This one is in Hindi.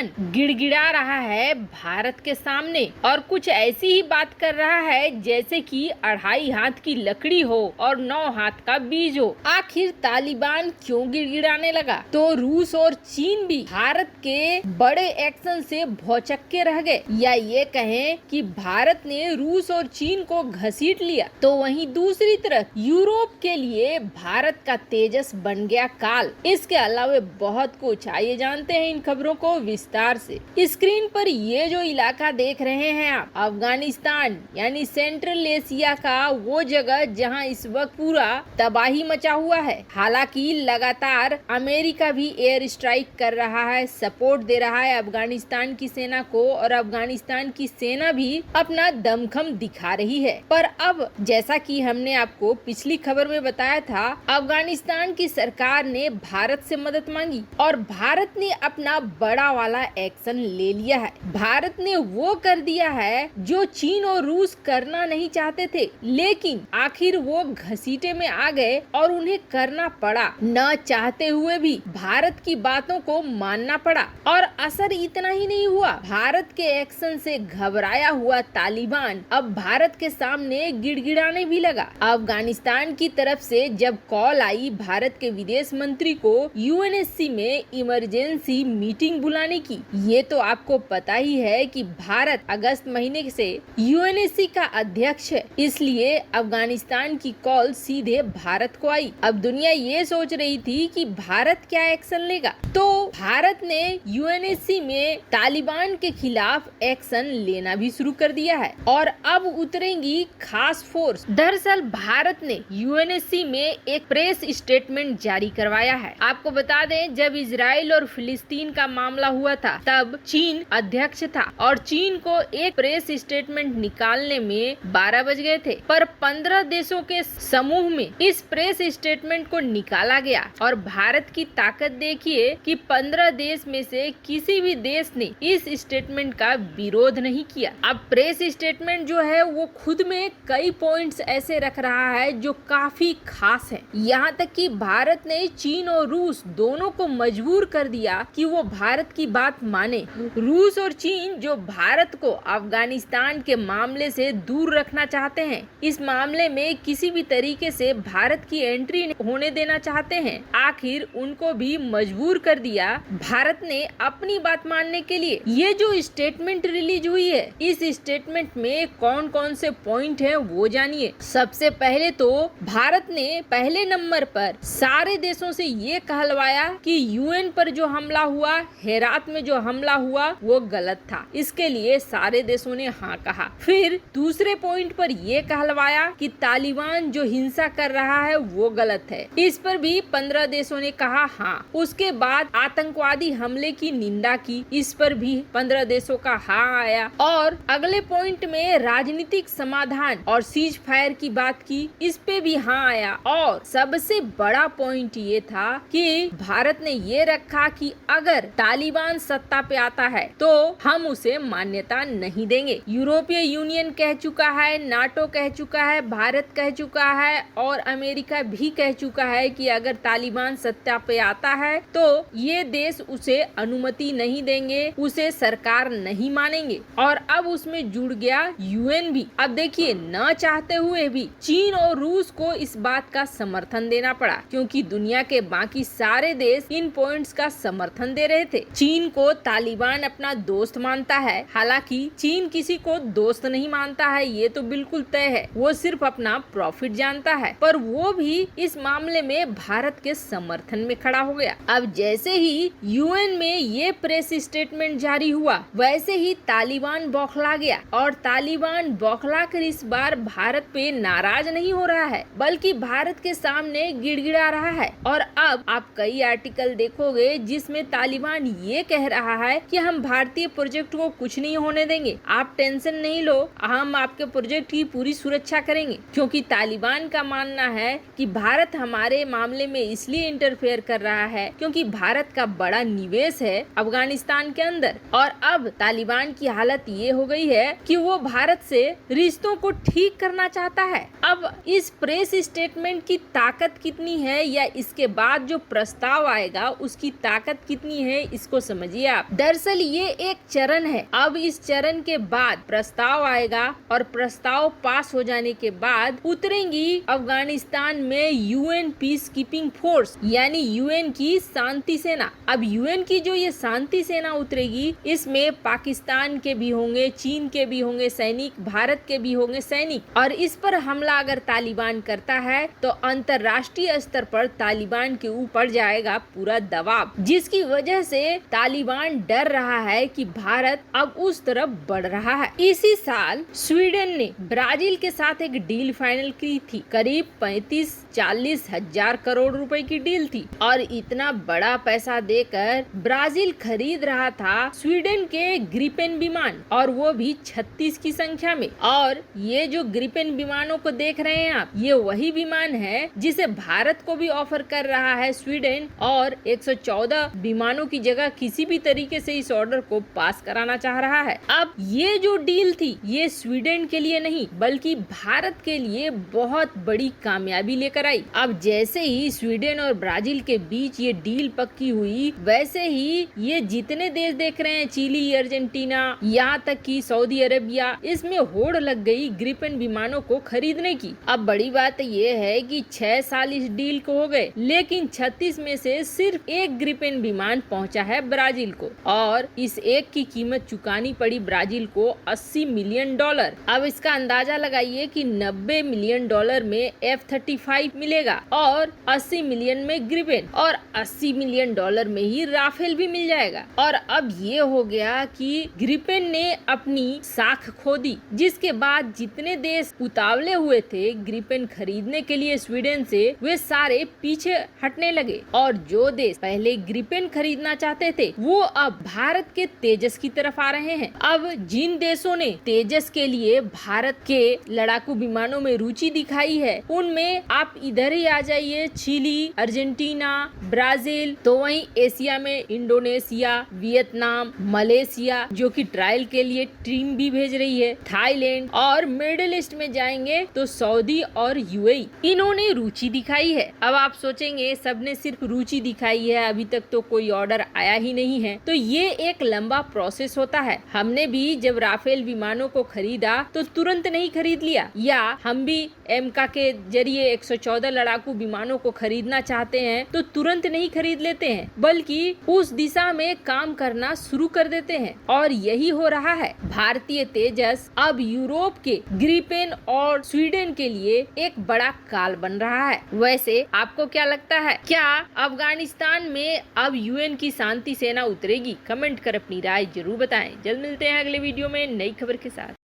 तालिबान गिड़गिड़ा रहा है भारत के सामने और कुछ ऐसी ही बात कर रहा है जैसे कि 2.5 हाथ की लकड़ी हो और 9 हाथ का बीज हो। आखिर तालिबान क्यों गिड़गिड़ाने लगा? तो रूस और चीन भी भारत के बड़े एक्शन से भौचक्के रह गए, या ये कहें कि भारत ने रूस और चीन को घसीट लिया। तो वहीं दूसरी तरफ यूरोप के लिए भारत का तेजस बन गया काल। इसके अलावा बहुत कुछ, आइए जानते हैं इन खबरों को विस्तार से। स्क्रीन पर ये जो इलाका देख रहे हैं आप, अफगानिस्तान यानी सेंट्रल एशिया का वो जगह जहां इस वक्त पूरा तबाही मचा हुआ है। हालांकि लगातार अमेरिका भी एयर स्ट्राइक कर रहा है, सपोर्ट दे रहा है अफगानिस्तान की सेना को, और अफगानिस्तान की सेना भी अपना दमखम दिखा रही है। पर अब जैसा कि हमने आपको पिछली खबर में बताया था, अफगानिस्तान की सरकार ने भारत से मदद मांगी और भारत ने अपना बड़ा वाला एक्शन ले लिया है। भारत ने वो कर दिया है जो चीन और रूस करना नहीं चाहते थे, लेकिन आखिर वो घसीटे में आ गए और उन्हें करना पड़ा। न चाहते हुए भी भारत की बातों को मानना पड़ा। और असर इतना ही नहीं हुआ, भारत के एक्शन से घबराया हुआ तालिबान अब भारत के सामने गिड़गिड़ाने भी लगा। अफगानिस्तान की तरफ से जब कॉल आई भारत के विदेश मंत्री को यूएनएससी में इमरजेंसी मीटिंग बुलाने की, ये तो आपको पता ही है कि भारत अगस्त महीने से यूएनएससी का अध्यक्ष है, इसलिए अफगानिस्तान की कॉल सीधे भारत को आई। अब दुनिया ये सोच रही थी कि भारत क्या एक्शन लेगा, तो भारत ने यूएनएससी में तालिबान के खिलाफ एक्शन लेना भी शुरू कर दिया है और अब उतरेंगी खास फोर्स। दरअसल भारत ने यूएनएससी में एक प्रेस स्टेटमेंट जारी करवाया है। आपको बता दें, जब इजराइल और फिलिस्तीन का मामला हुआ था तब चीन अध्यक्ष था और चीन को एक प्रेस स्टेटमेंट निकालने में 12 बज गए थे, पर 15 देशों के समूह में इस प्रेस स्टेटमेंट को निकाला गया। और भारत की ताकत देखिए कि 15 देश में से किसी भी देश ने इस स्टेटमेंट का विरोध नहीं किया। अब प्रेस स्टेटमेंट जो है वो खुद में कई पॉइंट्स ऐसे रख रहा है जो काफी खास है। यहाँ तक कि भारत ने चीन और रूस दोनों को मजबूर कर दिया कि वो भारत की बात माने। रूस और चीन जो भारत को अफगानिस्तान के मामले से दूर रखना चाहते हैं, इस मामले में किसी भी तरीके से भारत की एंट्री होने देना चाहते हैं, आखिर उनको भी मजबूर कर दिया भारत ने अपनी बात मानने के लिए। ये जो स्टेटमेंट रिलीज हुई है, इस स्टेटमेंट में कौन कौन से पॉइंट हैं वो जानिए। सबसे पहले तो भारत ने पहले नंबर पर सारे देशों से ये कहलवाया कि यूएन पर जो हमला हुआ, हेरात में जो हमला हुआ, वो गलत था। इसके लिए सारे देशों ने हाँ कहा। फिर दूसरे पॉइंट पर ये कहलवाया कि तालिबान जो हिंसा कर रहा है वो गलत है। इस पर भी 15 देशों ने कहा हाँ। उसके बाद आतंकवादी हमले की निंदा की, इस पर भी 15 देशों का हाँ आया। और अगले पॉइंट में राजनीतिक समाधान और सीज फायर की बात की, इस पे भी हाँ आया। और सबसे बड़ा पॉइंट ये था कि भारत ने ये रखा कि अगर तालिबान सत्ता पे आता है तो हम उसे मान्यता नहीं देंगे। यूरोपीय यूनियन कह चुका है, नाटो कह चुका है, भारत कह चुका है और अमेरिका भी कह चुका है कि अगर तालिबान सत्ता पे आता है तो ये देश उसे अनुमति नहीं देंगे, उसे सरकार नहीं मानेंगे। और अब उसमें जुड़ गया यूएन भी। अब देखिए, न चाहते हुए भी चीन और रूस को इस बात का समर्थन देना पड़ा, क्योंकि दुनिया के बाकी सारे देश इन पॉइंट्स का समर्थन दे रहे थे। चीन को तालिबान अपना दोस्त मानता है, हालांकि चीन किसी को दोस्त नहीं मानता है, ये तो बिल्कुल तय है। वो सिर्फ अपना प्रॉफिट जानता है, पर वो भी इस मामले में भारत के समर्थन में खड़ा हो गया। अब जैसे ही यूएन में ये प्रेस स्टेटमेंट जारी हुआ, वैसे ही तालिबान बौखला गया। और तालिबान बौखला कर इस बार भारत पे नाराज नहीं हो रहा है, बल्कि भारत के सामने गिड़गिड़ा रहा है। और अब आप कई आर्टिकल देखोगे जिसमें तालिबान ये कह रहा है कि हम भारतीय प्रोजेक्ट को कुछ नहीं होने देंगे, आप टेंशन नहीं लो, हम आपके प्रोजेक्ट की पूरी सुरक्षा करेंगे। क्योंकि तालिबान का मानना है कि भारत हमारे मामले में इसलिए इंटरफेयर कर रहा है क्योंकि भारत का बड़ा निवेश है अफगानिस्तान के अंदर। और अब तालिबान की हालत ये हो गई है कि वो भारत से रिश्तों को ठीक करना चाहता है। अब इस प्रेस स्टेटमेंट की ताकत कितनी है या इसके बाद जो प्रस्ताव आएगा उसकी ताकत कितनी है, इसको समझ समझिए आप। दरअसल ये एक चरण है। अब इस चरण के बाद प्रस्ताव आएगा और प्रस्ताव पास हो जाने के बाद उतरेंगी अफगानिस्तान में यूएन पीस कीपिंग फोर्स, यानी यूएन की शांति सेना। अब यूएन की जो ये शांति सेना उतरेगी, इसमें पाकिस्तान के भी होंगे, चीन के भी होंगे सैनिक, भारत के भी होंगे सैनिक। और इस पर हमला अगर तालिबान करता है तो अंतर्राष्ट्रीय स्तर पर तालिबान के ऊपर जाएगा पूरा दबाव, जिसकी वजह से तालिबान डर रहा है कि भारत अब उस तरफ बढ़ रहा है। इसी साल स्वीडन ने ब्राजील के साथ एक डील फाइनल की थी। करीब 35-40 हजार करोड़ रुपए की डील थी और इतना बड़ा पैसा देकर ब्राजील खरीद रहा था स्वीडन के ग्रिपेन विमान, और वो भी 36 की संख्या में। और ये जो ग्रिपेन विमानों को देख रहे हैं आप, ये वही विमान है जिसे भारत को भी ऑफर कर रहा है स्वीडन, और 114 विमानों की जगह किसी भी तरीके से इस ऑर्डर को पास कराना चाह रहा है। अब ये जो डील थी, ये स्वीडन के लिए नहीं बल्कि भारत के लिए बहुत बड़ी कामयाबी लेकर आई। अब जैसे ही स्वीडन और ब्राजील के बीच ये डील पक्की हुई, वैसे ही ये जितने देश देख रहे हैं, चिली, अर्जेंटीना, यहाँ तक कि सऊदी अरेबिया, इसमें होड़ लग गई ग्रिपेन विमानों को खरीदने की। अब बड़ी बात ये है कि 6 साल इस डील को हो गए, लेकिन 36 में से सिर्फ एक ग्रिपेन विमान पहुंचा है ब्राजील को, और इस एक की कीमत चुकानी पड़ी ब्राजील को $80 मिलियन। अब इसका अंदाजा लगाइए कि $90 मिलियन में F-35 मिलेगा और 80 मिलियन में ग्रिपेन, और $80 मिलियन में ही राफेल भी मिल जाएगा। और अब ये हो गया कि ग्रिपेन ने अपनी साख खो दी, जिसके बाद जितने देश उतावले हुए थे ग्रिपेन खरीदने के लिए स्वीडन से, वे सारे पीछे हटने लगे। और जो देश पहले ग्रिपेन खरीदना चाहते थे, वो अब भारत के तेजस की तरफ आ रहे हैं। अब जिन देशों ने तेजस के लिए भारत के लड़ाकू विमानों में रुचि दिखाई है, उनमें आप इधर ही आ जाइए, चिली, अर्जेंटीना, ब्राजील। तो वहीं एशिया में इंडोनेशिया, वियतनाम, मलेशिया जो कि ट्रायल के लिए टीम भी भेज रही है, थाईलैंड, और मिडिल ईस्ट में जाएंगे तो सऊदी और यूएई, इन्होंने रुचि दिखाई है। अब आप सोचेंगे सबने सिर्फ रुचि दिखाई है, अभी तक तो कोई ऑर्डर आया ही नहीं है। तो ये एक लंबा प्रोसेस होता है। हमने भी जब राफेल विमानों को खरीदा तो तुरंत नहीं खरीद लिया, या हम भी एमका के जरिए 114 लड़ाकू विमानों को खरीदना चाहते हैं तो तुरंत नहीं खरीद लेते हैं, बल्कि उस दिशा में काम करना शुरू कर देते हैं। और यही हो रहा है। भारतीय तेजस अब यूरोप के ग्रिपेन और स्वीडन के लिए एक बड़ा काल बन रहा है। वैसे आपको क्या लगता है, क्या अफगानिस्तान में अब यूएन की शांति सेना उतरेगी? कमेंट कर अपनी राय जरूर बताएं। जल्द मिलते हैं अगले वीडियो में नई खबर के साथ।